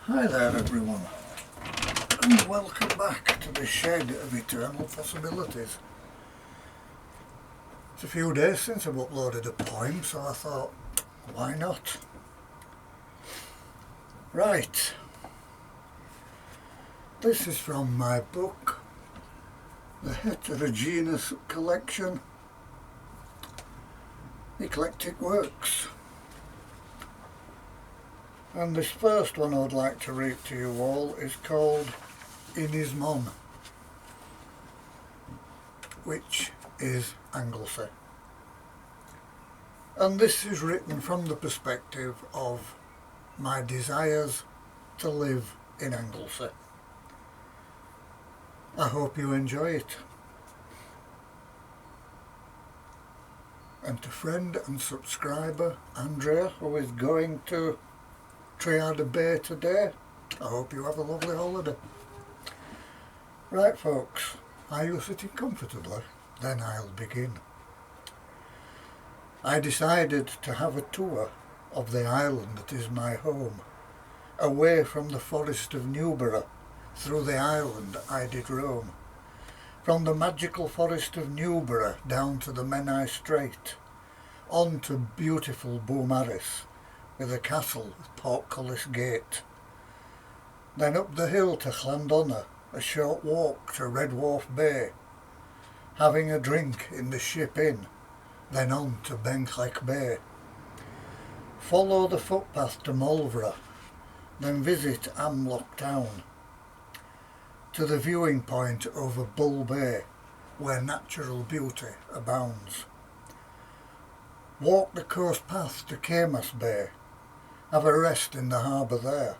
Hi there everyone, and welcome back to the shed of eternal possibilities. It's a few days since I've uploaded a poem, so I thought, why not? Right, this is from my book, the Heterogeneous Collection, Eclectic Works. And this first one I would like to read to you all is called Ynys Mon, which is Anglesey. And this is written from the perspective of my desires to live in Anglesey. I hope you enjoy it. And to friend and subscriber Andrea, who is going to Triada Bay today, I hope you have a lovely holiday. Right folks, are you sitting comfortably? Then I'll begin. I decided to have a tour of the island that is my home. Away from the forest of Newborough, through the island I did roam. From the magical forest of Newborough down to the Menai Strait, on to beautiful Beaumaris, with a castle with Portcullis Gate. Then up the hill to Llandonna, a short walk to Red Wharf Bay, having a drink in the Ship Inn, then on to Benllech Bay. Follow the footpath to Marlborough, then visit Amloch Town, to the viewing point over Bull Bay, where natural beauty abounds. Walk the coast path to Camas Bay, have a rest in the harbour there,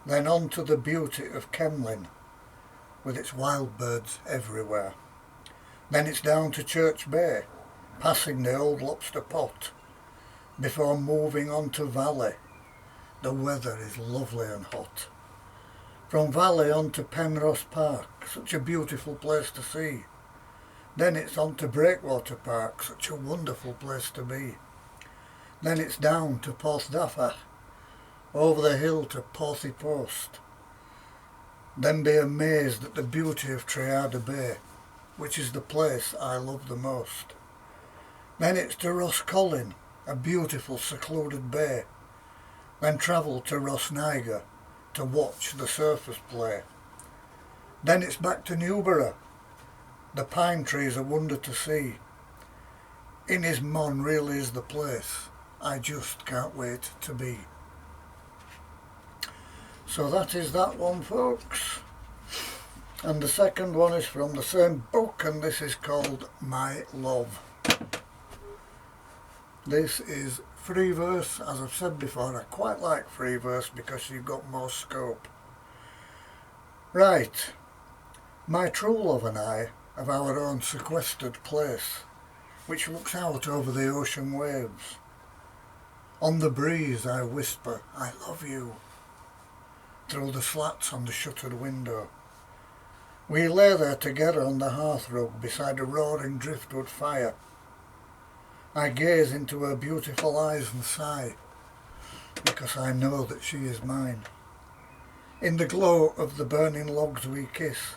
then on to the beauty of Kemlyn, with its wild birds everywhere. Then it's down to Church Bay, passing the old lobster pot, before moving on to Valley. The weather is lovely and hot. From Valley on to Penrose Park, such a beautiful place to see. Then it's on to Breakwater Park, such a wonderful place to be. Then it's down to Porthdaffa, over the hill to Porthy Post. Then be amazed at the beauty of Triada Bay, which is the place I love the most. Then it's to Roscollin, a beautiful secluded bay. Then travel to Rosniger to watch the surfers play. Then it's back to Newborough. The pine trees a wonder to see. Ynys Mon really is the place I just can't wait to be. So that is that one folks. And the second one is from the same book, and this is called My Love. This is free verse. As I've said before, I quite like free verse because you've got more scope. Right, my true love and I have our own sequestered place, which looks out over the ocean waves. On the breeze I whisper, I love you, through the slats on the shuttered window. We lay there together on the hearthrug beside a roaring driftwood fire. I gaze into her beautiful eyes and sigh, because I know that she is mine. In the glow of the burning logs we kiss,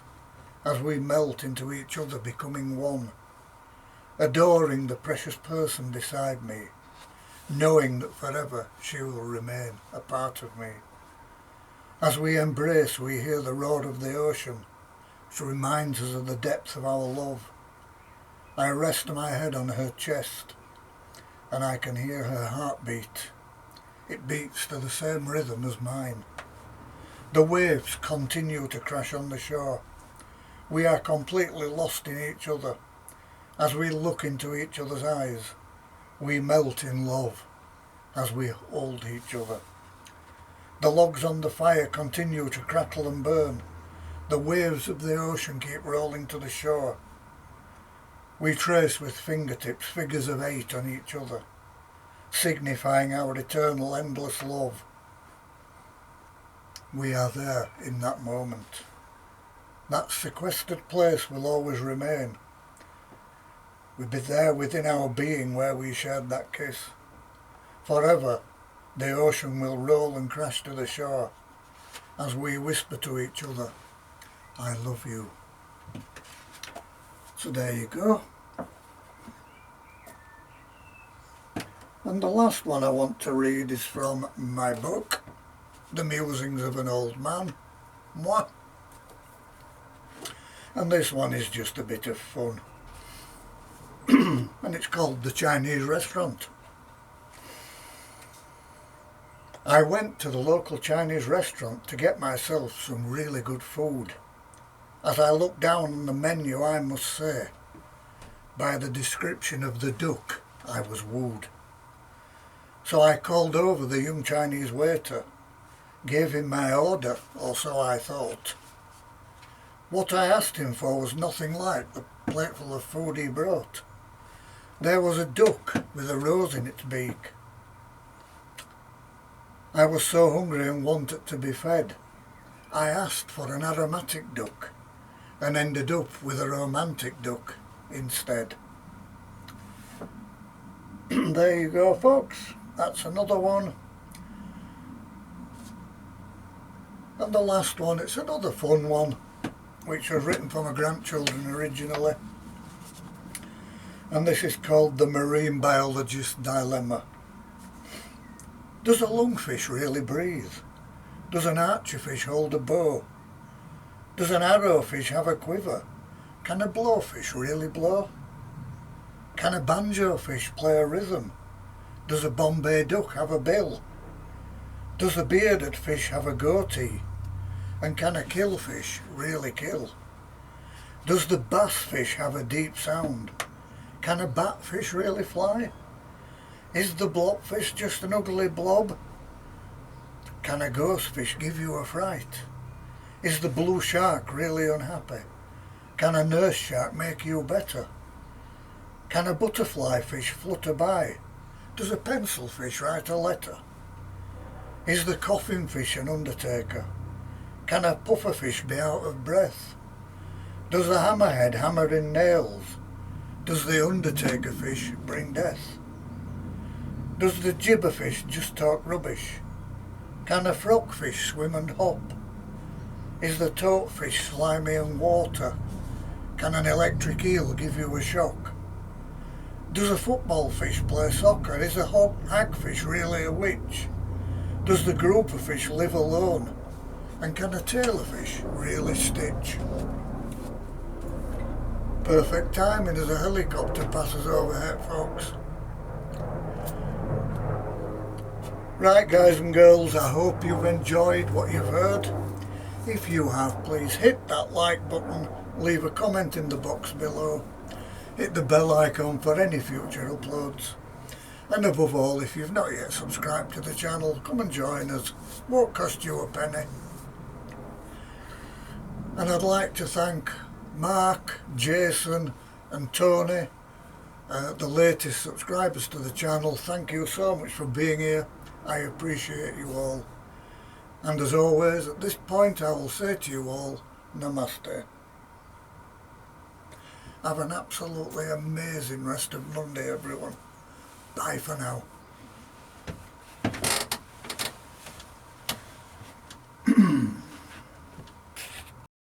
as we melt into each other becoming one, adoring the precious person beside me, knowing that forever she will remain a part of me. As we embrace, we hear the roar of the ocean, which reminds us of the depth of our love. I rest my head on her chest, and I can hear her heartbeat. It beats to the same rhythm as mine. The waves continue to crash on the shore. We are completely lost in each other. As we look into each other's eyes, we melt in love as we hold each other. The logs on the fire continue to crackle and burn. The waves of the ocean keep rolling to the shore. We trace with fingertips figures of 8 on each other, signifying our eternal endless love. We are there in that moment. That sequestered place will always remain. We'll be there within our being where we shared that kiss. Forever, the ocean will roll and crash to the shore, as we whisper to each other, I love you. So there you go. And the last one I want to read is from my book, The Musings of an Old Man. Moi. And this one is just a bit of fun. And it's called The Chinese Restaurant. I went to the local Chinese restaurant to get myself some really good food. As I looked down on the menu, I must say, by the description of the duck, I was wooed. So I called over the young Chinese waiter, gave him my order, or so I thought. What I asked him for was nothing like the plateful of food he brought. There was a duck with a rose in its beak. I was so hungry and wanted to be fed. I asked for an aromatic duck and ended up with a romantic duck instead. There you go, folks. That's another one. And the last one, it's another fun one, which was written for my grandchildren originally. And this is called The Marine Biologist's Dilemma. Does a lungfish really breathe? Does an archerfish hold a bow? Does an arrowfish have a quiver? Can a blowfish really blow? Can a banjofish play a rhythm? Does a Bombay duck have a bill? Does a bearded fish have a goatee? And can a killfish really kill? Does the bass fish have a deep sound? Can a batfish really fly? Is the blobfish just an ugly blob? Can a ghostfish give you a fright? Is the blue shark really unhappy? Can a nurse shark make you better? Can a butterfly fish flutter by? Does a pencil fish write a letter? Is the coffin fish an undertaker? Can a pufferfish be out of breath? Does a hammerhead hammer in nails? Does the undertaker fish bring death? Does the gibberfish just talk rubbish? Can a frogfish swim and hop? Is the toadfish slimy and water? Can an electric eel give you a shock? Does a football fish play soccer? Is a hagfish really a witch? Does the grouper fish live alone? And can a tailorfish really stitch? Perfect timing as a helicopter passes overhead, folks. Right, guys and girls, I hope you've enjoyed what you've heard. If you have, please hit that like button, leave a comment in the box below, hit the bell icon for any future uploads, and above all, if you've not yet subscribed to the channel, come and join us. Won't cost you a penny. And I'd like to thank Mark, Jason and Tony, the latest subscribers to the channel. Thank you so much for being here. I appreciate you all. And as always, at this point I will say to you all, Namaste. Have an absolutely amazing rest of Monday, everyone. Bye for now.